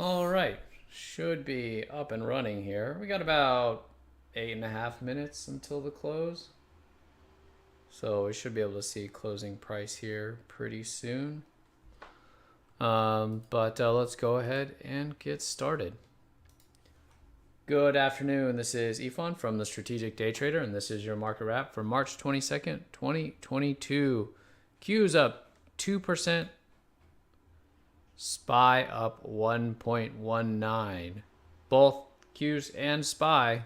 All right, should be up and running here. We got about 8.5 minutes until the close, so we should be able to see closing price here pretty soon. But let's go ahead and get started. Good afternoon. This is Ifan from the Strategic Day Trader, and this is your market wrap for March 22nd, 2022. Q's up 2%. SPY up 1.19. Both Qs and SPY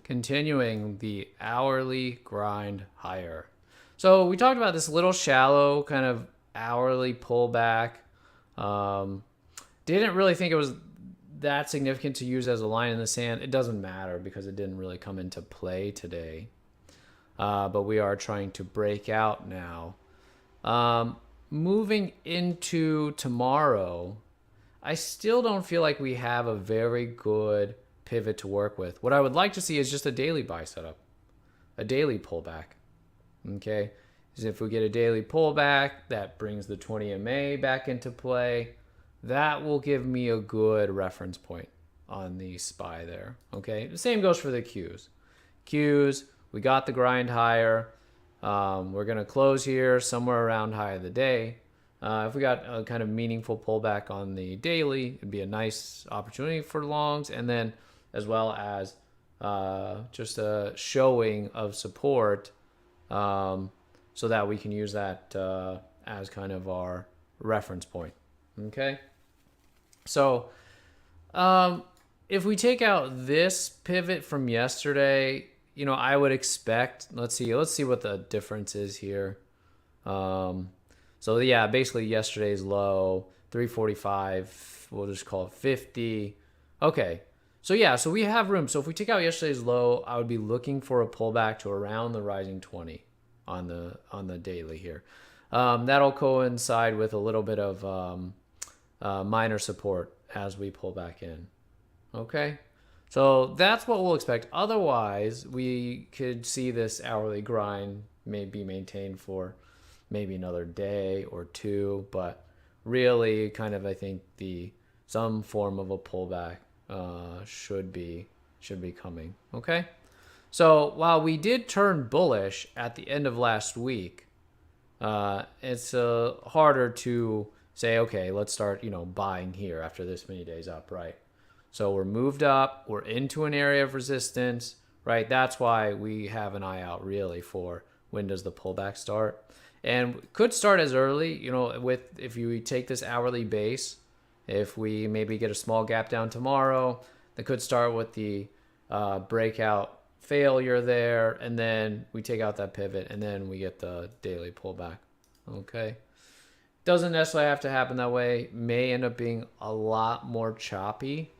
continuing the hourly grind higher. So we talked about this little shallow kind of hourly pullback. Didn't really think it was that significant to use as a line in the sand. It doesn't matter because it didn't really come into play today. But we are trying to break out now. Moving into tomorrow, I still don't feel like we have a very good pivot to work with. What I would like to see is just a daily buy setup, a daily pullback. Okay, because if we get a daily pullback, that brings the 20 MA back into play. That will give me a good reference point on the SPY there. Okay, the same goes for the Qs. Qs, we got the grind higher. We're going to close here somewhere around high of the day. If we got a kind of meaningful pullback on the daily, it'd be a nice opportunity for longs, and then as well as just a showing of support so that we can use that as kind of our reference point. Okay. So if we take out this pivot from yesterday, I would expect, let's see what the difference is here. So yeah, basically yesterday's low, 345, we'll just call it 50. Okay. So yeah, so we have room. So if we take out yesterday's low, I would be looking for a pullback to around the rising 20 on the daily here. That'll coincide with a little bit of minor support as we pull back in. Okay. So that's what we'll expect. Otherwise, we could see this hourly grind may be maintained for maybe another day or two, but really kind of I think some form of a pullback should be coming. Okay. So while we did turn bullish at the end of last week, it's harder to say, okay, let's start buying here after this many days up, right? So we're moved up, we're into an area of resistance, right? That's why we have an eye out really for when does the pullback start. And could start as early, if you take this hourly base, if we maybe get a small gap down tomorrow, that could start with the breakout failure there, and then we take out that pivot, and then we get the daily pullback, okay? Doesn't necessarily have to happen that way. May end up being a lot more choppy.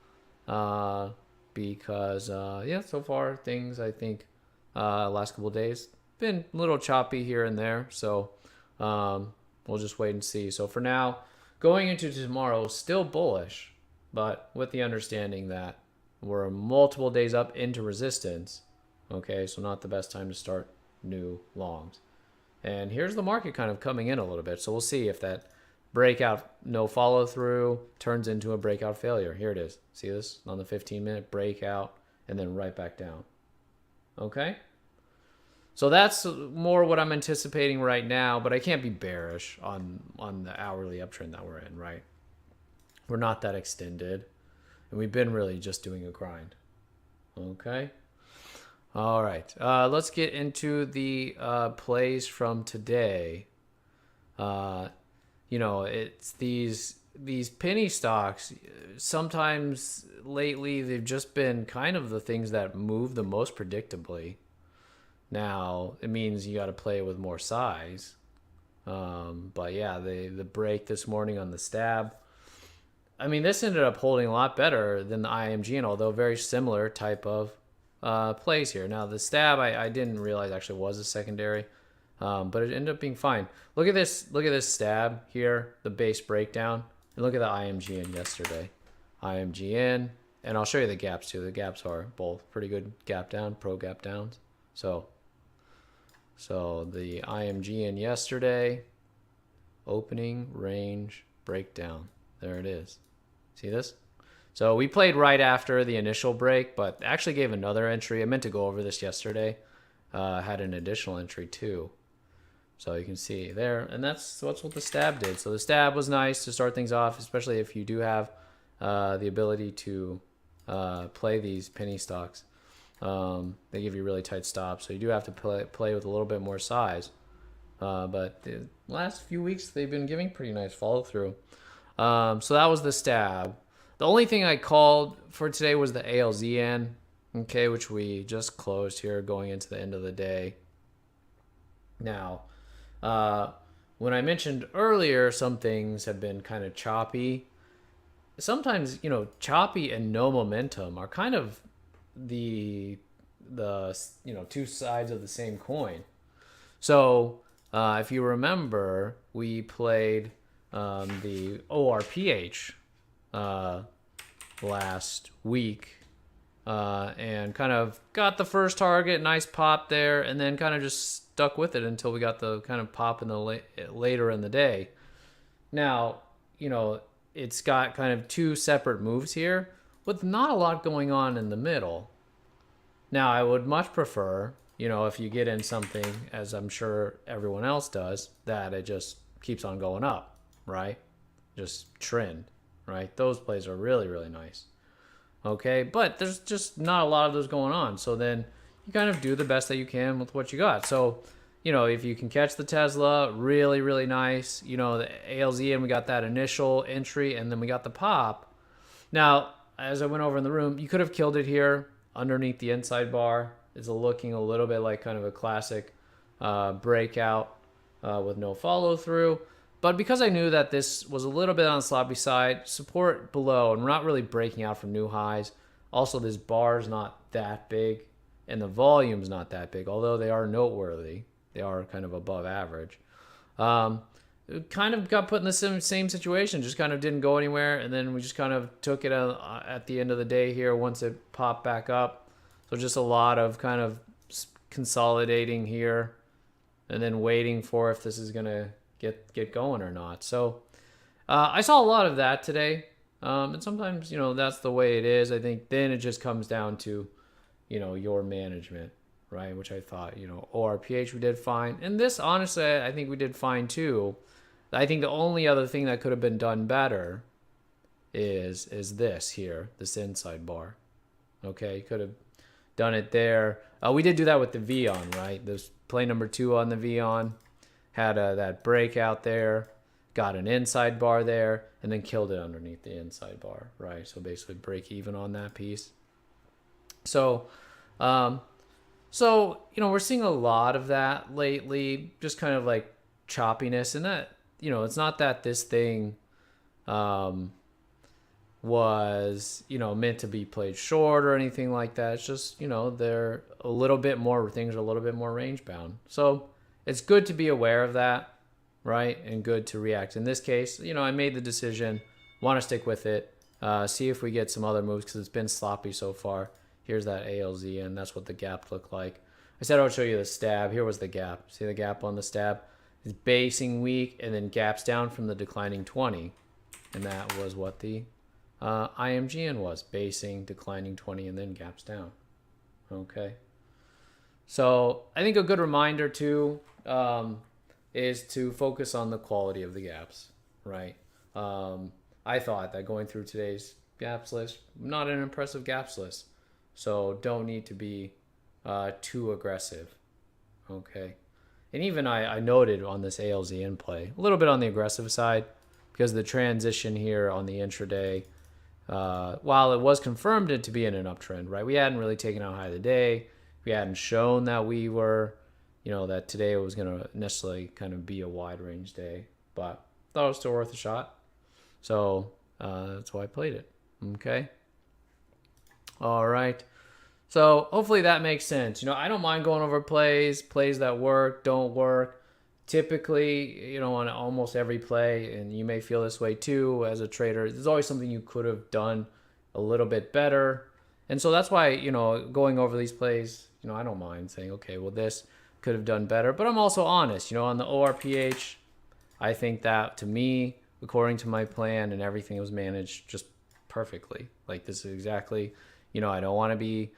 Because so far things I think last couple of days been a little choppy here and there, so we'll just wait and see. So for now, going into tomorrow, still bullish, but with the understanding that we're multiple days up into resistance. Okay, so not the best time to start new longs. And here's the market kind of coming in a little bit, so we'll see if that breakout, no follow through, turns into a breakout failure. Here it is. See this on the 15-minute breakout and then right back down. Okay. So that's more what I'm anticipating right now, but I can't be bearish on the hourly uptrend that we're in, right? We're not that extended, and we've been really just doing a grind. Okay. All right. Let's get into the plays from today. It's these penny stocks. Sometimes lately they've just been kind of the things that move the most predictably. Now it means you got to play with more size. But yeah, the break this morning on the stab. I mean, this ended up holding a lot better than the IMG, and although very similar type of plays here. Now the stab I didn't realize actually was a secondary. But it ended up being fine. Look at this stab here, the base breakdown, and look at the IMGN yesterday. IMGN, and I'll show you the gaps too. The gaps are both pretty good gap down, pro gap downs. So the IMGN yesterday, opening range breakdown. There it is. See this? So we played right after the initial break, but actually gave another entry. I meant to go over this yesterday. Had an additional entry too. So you can see there, and that's what the stab did. So the stab was nice to start things off, especially if you do have the ability to play these penny stocks. They give you really tight stops, so you do have to play with a little bit more size. But the last few weeks, they've been giving pretty nice follow through. So that was the stab. The only thing I called for today was the ALZN, okay, which we just closed here going into the end of the day. Now, when I mentioned earlier, some things have been kind of choppy. Sometimes, choppy and no momentum are kind of the two sides of the same coin. So if you remember, we played the ORPH last week and kind of got the first target, nice pop there, and then kind of just stuck with it until we got the kind of pop in the later in the day. Now, it's got kind of two separate moves here with not a lot going on in the middle. Now, I would much prefer, if you get in something, as I'm sure everyone else does, that it just keeps on going up, right? Just trend, right? Those plays are really, really nice. Okay, but there's just not a lot of those going on. So then you kind of do the best that you can with what you got. So, if you can catch the Tesla, really, really nice. The ALZ, and we got that initial entry, and then we got the pop. Now, as I went over in the room, you could have killed it here underneath the inside bar. It's looking a little bit like kind of a classic breakout with no follow through. But because I knew that this was a little bit on the sloppy side, support below, and we're not really breaking out from new highs. Also, this bar is not that big, and the volume's not that big, although they are noteworthy. They are kind of above average. It kind of got put in the same situation, just kind of didn't go anywhere, and then we just kind of took it at the end of the day here once it popped back up. So just a lot of kind of consolidating here, and then waiting for if this is going to get going or not. So I saw a lot of that today, and sometimes that's the way it is. I think then it just comes down to your management, right? Which I thought ORPH we did fine, and this honestly I think we did fine too. I think the only other thing that could have been done better is this here, this inside bar. Okay, you could have done it there. We did do that with the Vion, right? There's play number 2 on the Vion. Had that breakout there, got an inside bar there, and then killed it underneath the inside bar, right? So basically break even on that piece. So, we're seeing a lot of that lately, just kind of like choppiness, and that, it's not that this thing was, meant to be played short or anything like that. It's just, they're a little bit more, things are a little bit more range bound. So, it's good to be aware of that, right? And good to react. In this case, I made the decision, want to stick with it, see if we get some other moves because it's been sloppy so far. Here's that ALZ, and that's what the gap looked like. I said I would show you the stab. Here was the gap. See the gap on the stab? It's basing weak and then gaps down from the declining 20. And that was what the IMGN was. Basing, declining 20, and then gaps down. Okay. So I think a good reminder too is to focus on the quality of the gaps, right? I thought that going through today's gaps list, not an impressive gaps list. So don't need to be too aggressive, okay? And even I noted on this ALZN play, a little bit on the aggressive side because the transition here on the intraday, while it was confirmed to be in an uptrend, right? We hadn't really taken out high of the day. We hadn't shown that we were, that today was going to necessarily kind of be a wide range day, but thought it was still worth a shot. So that's why I played it. Okay. All right. So hopefully that makes sense. I don't mind going over plays that work, don't work. Typically, on almost every play, and you may feel this way too as a trader, there's always something you could have done a little bit better. And so that's why, going over these plays, I don't mind saying, okay, well, this could have done better. But I'm also honest, on the ORPH, I think that to me, according to my plan and everything was managed just perfectly. Like this is exactly, I don't want to be,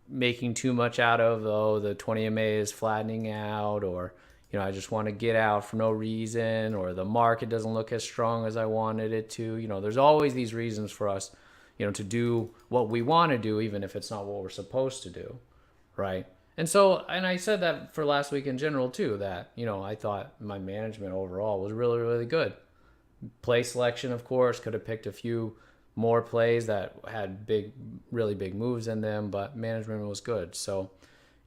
making too much out of, the 20 MA is flattening out, or, I just want to get out for no reason, or the market doesn't look as strong as I wanted it to. There's always these reasons for us, to do what we want to do, even if it's not what we're supposed to do. Right. And I said that for last week in general too, that, I thought my management overall was really, really good. Play selection, of course, could have picked a few more plays that had really big moves in them, but management was good. So,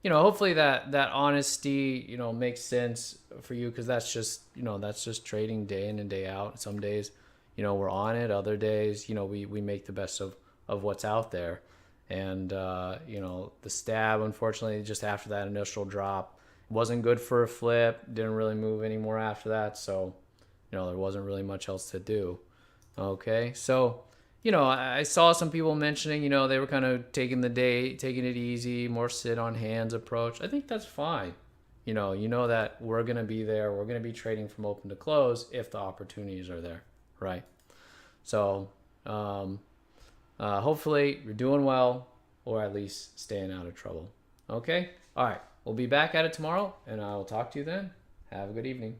hopefully that honesty, makes sense for you, because that's just trading day in and day out. Some days, we're on it. Other days, we make the best of what's out there. And, the stab, unfortunately, just after that initial drop, wasn't good for a flip. Didn't really move anymore after that. So, there wasn't really much else to do. Okay. So, I saw some people mentioning, they were kind of taking it easy, more sit on hands approach. I think that's fine. That we're going to be there. We're going to be trading from open to close if the opportunities are there. Right. So, hopefully you're doing well, or at least staying out of trouble. Okay? All right. We'll be back at it tomorrow, and I will talk to you then. Have a good evening.